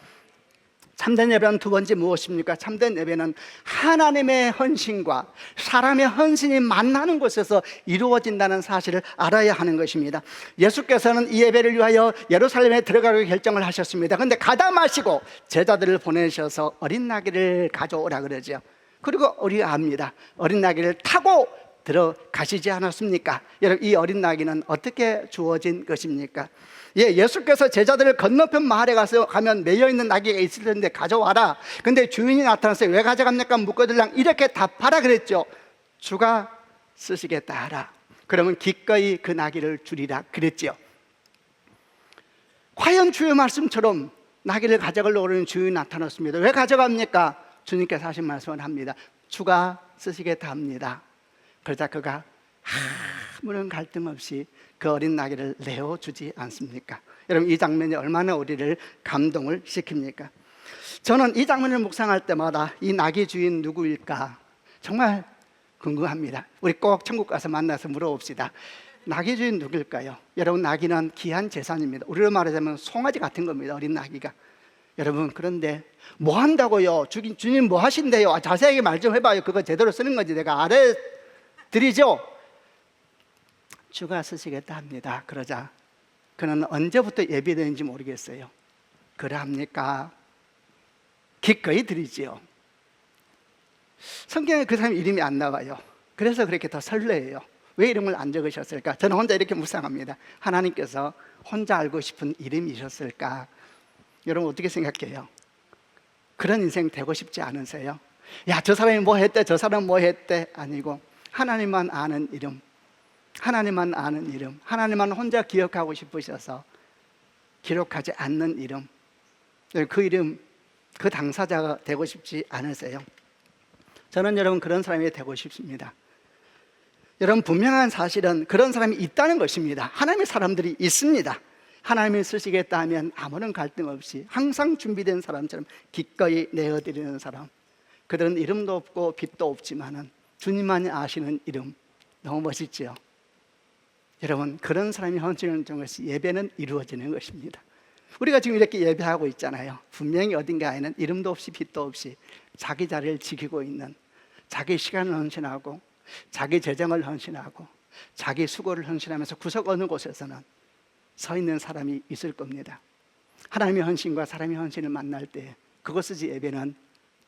참된 예배는 두 번째 무엇입니까? 참된 예배는 하나님의 헌신과 사람의 헌신이 만나는 곳에서 이루어진다는 사실을 알아야 하는 것입니다. 예수께서는 이 예배를 위하여 예루살렘에 들어가기로 결정을 하셨습니다. 그런데 가다 마시고 제자들을 보내셔서 어린 나귀를 가져오라 그러죠. 그리고 우리가 압니다, 어린 나귀를 타고 들어가시지 않았습니까? 여러분, 이 어린 나귀는 어떻게 주어진 것입니까? 예수께서 제자들을 건너편 마을에 가면 매여있는 나귀가 있을 텐데 가져와라. 근데 주인이 나타나서 왜 가져갑니까? 묻거들랑 이렇게 답하라 그랬죠. 주가 쓰시겠다 하라. 그러면 기꺼이 그 나귀를 주리라 그랬죠. 과연 주의 말씀처럼 나귀를 가져가려고 하는 주인이 나타났습니다. 왜 가져갑니까? 주님께서 하신 말씀을 합니다. 주가 쓰시겠다 합니다. 그러자 그가 아무런 갈등 없이 그 어린 나귀를 내어주지 않습니까? 여러분, 이 장면이 얼마나 우리를 감동을 시킵니까? 저는 이 장면을 묵상할 때마다 이 나귀 주인 누구일까 정말 궁금합니다. 우리 꼭 천국 가서 만나서 물어봅시다. 나귀 주인 누구일까요? 여러분, 나귀는 귀한 재산입니다. 우리로 말하자면 송아지 같은 겁니다, 어린 나귀가. 여러분, 그런데 뭐 한다고요? 주님 뭐 하신대요? 자세하게 말 좀 해봐요. 그거 제대로 쓰는 건지 내가 알아드리죠. 주가 쓰시겠다 합니다. 그러자 그는 언제부터 예비되는지 모르겠어요. 그러합니까? 기꺼이 드리지요. 성경에 그 사람 이름이 안 나와요. 그래서 그렇게 더 설레요. 왜 이름을 안 적으셨을까? 저는 혼자 이렇게 묵상합니다. 하나님께서 혼자 알고 싶은 이름이셨을까? 여러분, 어떻게 생각해요? 그런 인생 되고 싶지 않으세요? 야, 저 사람이 뭐 했대, 저 사람 뭐 했대, 아니고 하나님만 아는 이름, 하나님만 아는 이름, 하나님만 혼자 기억하고 싶으셔서 기록하지 않는 이름, 그 이름, 그 당사자가 되고 싶지 않으세요? 저는 여러분, 그런 사람이 되고 싶습니다. 여러분, 분명한 사실은 그런 사람이 있다는 것입니다. 하나님의 사람들이 있습니다. 하나님이 쓰시겠다 하면 아무런 갈등 없이 항상 준비된 사람처럼 기꺼이 내어드리는 사람. 그들은 이름도 없고 빛도 없지만은 주님만이 아시는 이름, 너무 멋있지요. 여러분, 그런 사람이 헌신을 준 것이 예배는 이루어지는 것입니다. 우리가 지금 이렇게 예배하고 있잖아요. 분명히 어딘가에는 이름도 없이 빛도 없이 자기 자리를 지키고 있는, 자기 시간을 헌신하고 자기 재정을 헌신하고 자기 수고를 헌신하면서 구석 어느 곳에서는 서 있는 사람이 있을 겁니다. 하나님의 헌신과 사람의 헌신을 만날 때 그것이 예배는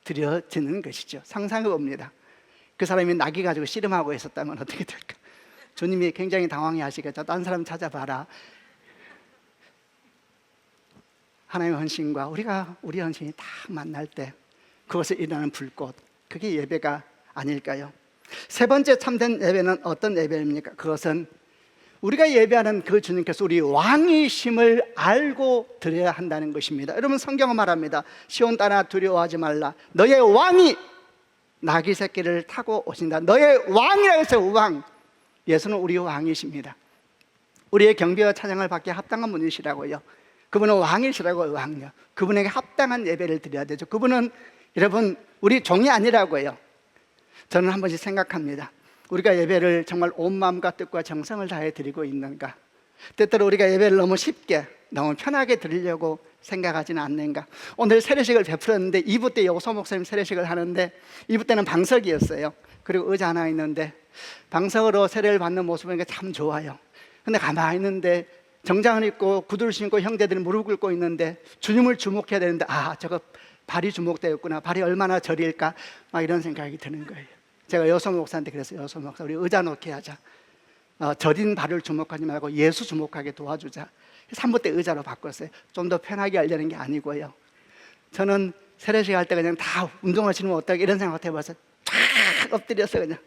드려지는 것이죠. 상상해 봅니다. 그 사람이 나귀 가지고 씨름하고 있었다면 어떻게 될까? 주님이 굉장히 당황해 하시겠죠. 딴 사람 찾아봐라. 하나님의 헌신과 우리 헌신이 다 만날 때 그것을 일어나는 불꽃, 그게 예배가 아닐까요? 세 번째 참된 예배는 어떤 예배입니까? 그것은 우리가 예배하는 그 주님께서 우리 왕이심을 알고 드려야 한다는 것입니다. 여러분, 성경은 말합니다. 시온 땅아 두려워하지 말라. 너의 왕이 나귀 새끼를 타고 오신다. 너의 왕이라 해서 왕. 예수는 우리 왕이십니다. 우리의 경배와 찬양을 받기에 합당한 분이시라고요. 그분은 왕이시라고요. 왕이요. 그분에게 합당한 예배를 드려야 되죠. 그분은 여러분 우리 종이 아니라고요. 저는 한 번씩 생각합니다. 우리가 예배를 정말 온 마음과 뜻과 정성을 다해 드리고 있는가? 때때로 우리가 예배를 너무 쉽게, 너무 편하게 드리려고 생각하지는 않는가? 오늘 세례식을 베풀었는데 2부 때 여호소 목사님 세례식을 하는데 2부 때는 방석이었어요. 그리고 의자 하나 있는데 방석으로 세례를 받는 모습을 보니까 참 좋아요. 근데 가만히 있는데 정장을 입고 구두를 신고 형제들이 무릎 꿇고 있는데 주님을 주목해야 되는데 저거 발이 주목되었구나. 발이 얼마나 저릴까? 막 이런 생각이 드는 거예요. 제가 여호소 목사한테 그랬어요. 여호소 목사, 우리 의자 놓게 하자. 저린 발을 주목하지 말고 예수 주목하게 도와주자. 3부 때 의자로 바꿨어요. 좀 더 편하게 하려는 게 아니고요. 저는 세례식 할 때 그냥 다 운동하시면 어떡해 이런 생각 해봐서 쫙 엎드려서 그냥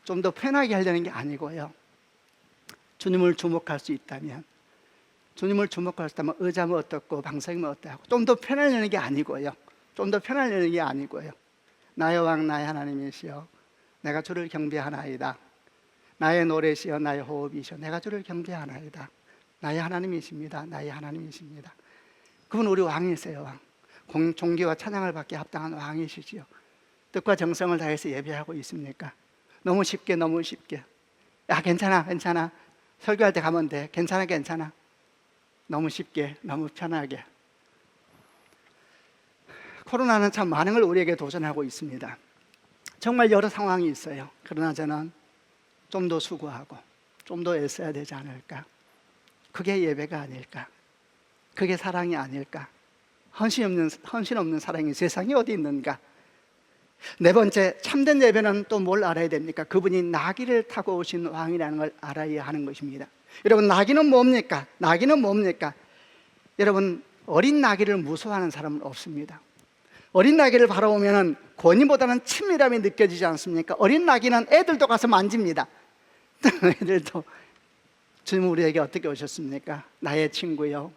좀 더 편하게 하려는 게 아니고요. 주님을 주목할 수 있다면, 주님을 주목할 수 있다면 의자면 어떻고 방석이면 어떠하고 좀 더 편하려는 게 아니고요. 좀 더 편하려는 게 아니고요. 나의 왕 나의 하나님이시여 내가 주를 경배하나이다. 나의 노래시여 나의 호흡이시여 내가 주를 경배하나이다. 나의 하나님이십니다. 나의 하나님이십니다. 그분 우리 왕이세요. 왕. 존귀와 찬양을 받기에 합당한 왕이시지요. 뜻과 정성을 다해서 예배하고 있습니까? 너무 쉽게 괜찮아 설교할 때 가면 돼. 괜찮아 너무 쉽게, 너무 편하게. 코로나는 참 많은 걸 우리에게 도전하고 있습니다. 정말 여러 상황이 있어요. 그러나 저는 좀 더 수고하고 좀 더 애써야 되지 않을까? 그게 예배가 아닐까? 그게 사랑이 아닐까? 헌신 없는 사랑이 세상에 어디 있는가? 네 번째, 참된 예배는 또 뭘 알아야 됩니까? 그분이 나귀를 타고 오신 왕이라는 걸 알아야 하는 것입니다. 여러분, 나귀는 뭡니까? 여러분, 어린 나귀를 무서워하는 사람은 없습니다. 어린 나귀를 바라보면 권위보다는 친밀함이 느껴지지 않습니까? 어린 나귀는 애들도 가서 만집니다. 애들도. 주님 우리에게 어떻게 오셨습니까? 나의 친구요,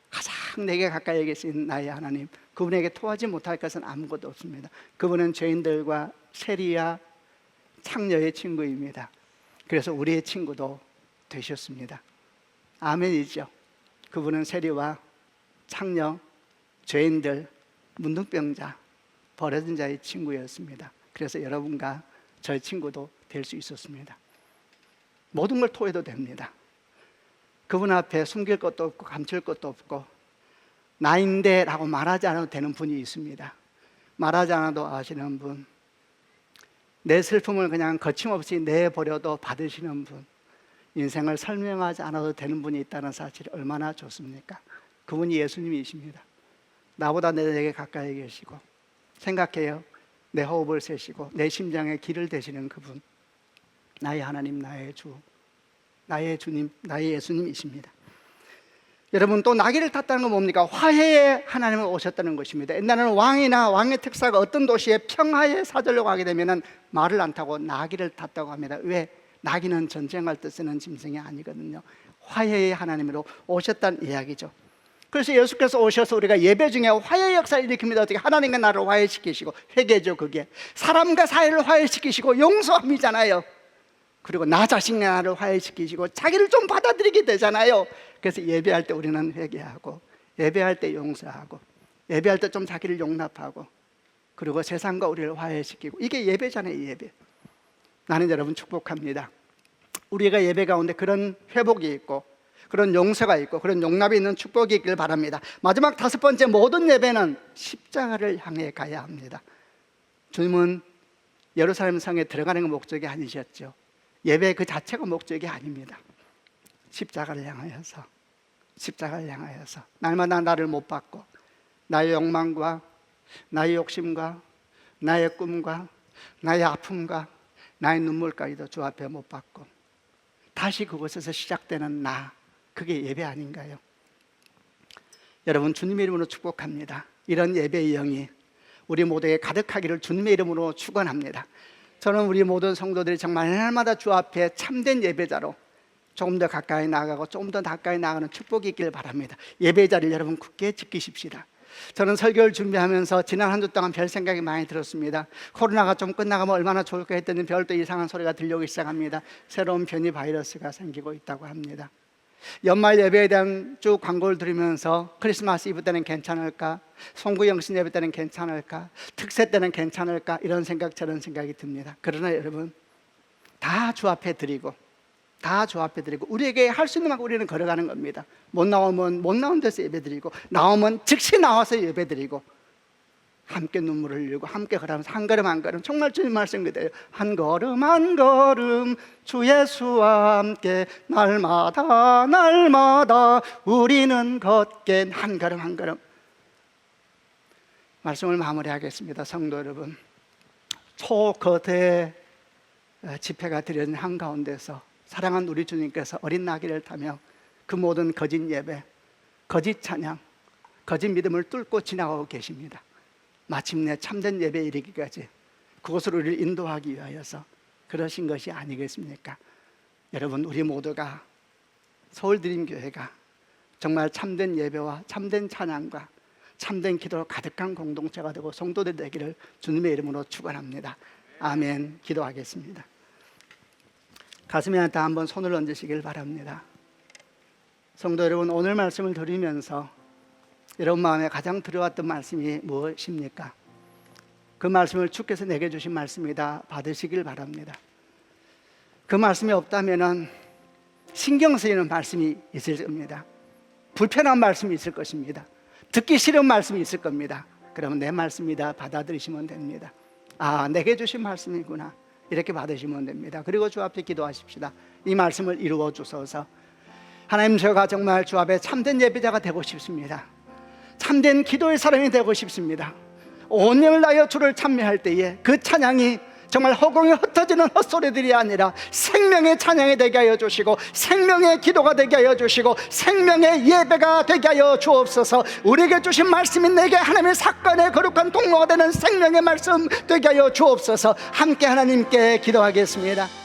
가장 내게 가까이 계신 나의 하나님, 그분에게 토하지 못할 것은 아무것도 없습니다. 그분은 죄인들과 세리와 창녀의 친구입니다. 그래서 우리의 친구도 되셨습니다. 아멘이죠. 그분은 세리와 창녀, 죄인들, 문둥병자, 버려진 자의 친구였습니다. 그래서 여러분과 저의 친구도 될 수 있었습니다. 모든 걸 토해도 됩니다. 그분 앞에 숨길 것도 없고 감출 것도 없고 나인데 라고 말하지 않아도 되는 분이 있습니다. 말하지 않아도 아시는 분, 내 슬픔을 그냥 거침없이 내버려도 받으시는 분, 인생을 설명하지 않아도 되는 분이 있다는 사실이 얼마나 좋습니까? 그분이 예수님이십니다. 나보다 내게 가까이 계시고, 생각해요, 내 호흡을 세시고 내 심장에 길을 대시는 그분, 나의 하나님, 나의 주, 나의 주님, 나의 예수님이십니다. 여러분, 또 나귀를 탔다는 건 뭡니까? 화해의 하나님을 오셨다는 것입니다. 옛날에는 왕의 특사가 어떤 도시에 평화에 사절려고 하게 되면 말을 안 타고 나귀를 탔다고 합니다. 왜? 나귀는 전쟁할 때 쓰는 짐승이 아니거든요. 화해의 하나님으로 오셨다는 이야기죠. 그래서 예수께서 오셔서 우리가 예배 중에 화해 역사를 일으킵니다. 어떻게? 하나님과 나를 화해시키시고, 회개죠. 그게 사람과 사이를 화해시키시고 용서함이잖아요. 그리고 나 자신과 나를 화해시키시고 자기를 좀 받아들이게 되잖아요. 그래서 예배할 때 우리는 회개하고, 예배할 때 용서하고, 예배할 때 좀 자기를 용납하고, 그리고 세상과 우리를 화해시키고, 이게 예배잖아요. 예배. 나는 여러분 축복합니다. 우리가 예배 가운데 그런 회복이 있고 그런 용서가 있고 그런 용납이 있는 축복이 있길 바랍니다. 마지막 5번째, 모든 예배는 십자가를 향해 가야 합니다. 주님은 예루살렘 성에 들어가는 게 목적이 아니셨죠. 예배 그 자체가 목적이 아닙니다. 십자가를 향하여서, 십자가를 향하여서 날마다 나를 못 받고 나의 욕망과 나의 욕심과 나의 꿈과 나의 아픔과 나의 눈물까지도 주 앞에 못 받고 다시 그곳에서 시작되는 나, 그게 예배 아닌가요? 여러분, 주님의 이름으로 축복합니다. 이런 예배의 영이 우리 모두에게 가득하기를 주님의 이름으로 축원합니다. 저는 우리 모든 성도들이 정말 날마다 주 앞에 참된 예배자로 조금 더 가까이 나아가고 조금 더 가까이 나아가는 축복이 있길 바랍니다. 예배의 자리를 여러분 굳게 지키십시다. 저는 설교를 준비하면서 지난 한 주 동안 별 생각이 많이 들었습니다. 코로나가 좀 끝나가면 얼마나 좋을까 했더니 별도 이상한 소리가 들려오기 시작합니다. 새로운 변이 바이러스가 생기고 있다고 합니다. 연말 예배에 대한 쭉 광고를 들으면서 크리스마스 이브 때는 괜찮을까, 송구영신 예배 때는 괜찮을까, 특세 때는 괜찮을까, 이런 생각 저런 생각이 듭니다. 그러나 여러분, 다 주 앞에 드리고 다 주 앞에 드리고 우리에게 할 수 있는 만큼 우리는 걸어가는 겁니다. 못 나오면 못 나온 데서 예배 드리고, 나오면 즉시 나와서 예배 드리고, 함께 눈물을 흘리고 함께 걸어가면서 한 걸음 한 걸음, 정말 주님 말씀 그대로 한 걸음 한 걸음 주 예수와 함께 날마다 날마다 우리는 걷게, 한 걸음 한 걸음. 말씀을 마무리하겠습니다. 성도 여러분, 초거대 집회가 드려진 한가운데서 사랑하는 우리 주님께서 어린 나귀를 타며 그 모든 거짓 예배, 거짓 찬양, 거짓 믿음을 뚫고 지나가고 계십니다. 마침내 참된 예배에 이르기까지 그곳으로 우리를 인도하기 위하여서 그러신 것이 아니겠습니까? 여러분, 우리 모두가 서울드림교회가 정말 참된 예배와 참된 찬양과 참된 기도로 가득한 공동체가 되고 성도들 되기를 주님의 이름으로 축원합니다. 아멘. 기도하겠습니다. 가슴에 한테 한번 손을 얹으시길 바랍니다. 성도 여러분, 오늘 말씀을 들으면서 여러분 마음에 가장 들어왔던 말씀이 무엇입니까? 그 말씀을 주께서 내게 주신 말씀이다 받으시길 바랍니다. 그 말씀이 없다면 신경 쓰이는 말씀이 있을 겁니다. 불편한 말씀이 있을 것입니다. 듣기 싫은 말씀이 있을 겁니다. 그러면 내 말씀이다 받아들이시면 됩니다. 아, 내게 주신 말씀이구나, 이렇게 받으시면 됩니다. 그리고 주 앞에 기도하십시다. 이 말씀을 이루어 주소서. 하나님, 제가 정말 주 앞에 참된 예배자가 되고 싶습니다. 참된 기도의 사람이 되고 싶습니다. 온 영을 다하여 주를 찬미할 때에 그 찬양이 정말 허공에 흩어지는 헛소리들이 아니라 생명의 찬양이 되게 하여 주시고, 생명의 기도가 되게 하여 주시고, 생명의 예배가 되게 하여 주옵소서. 우리에게 주신 말씀이 내게 하나님의 사건의 거룩한 통로가 되는 생명의 말씀 되게 하여 주옵소서. 함께 하나님께 기도하겠습니다.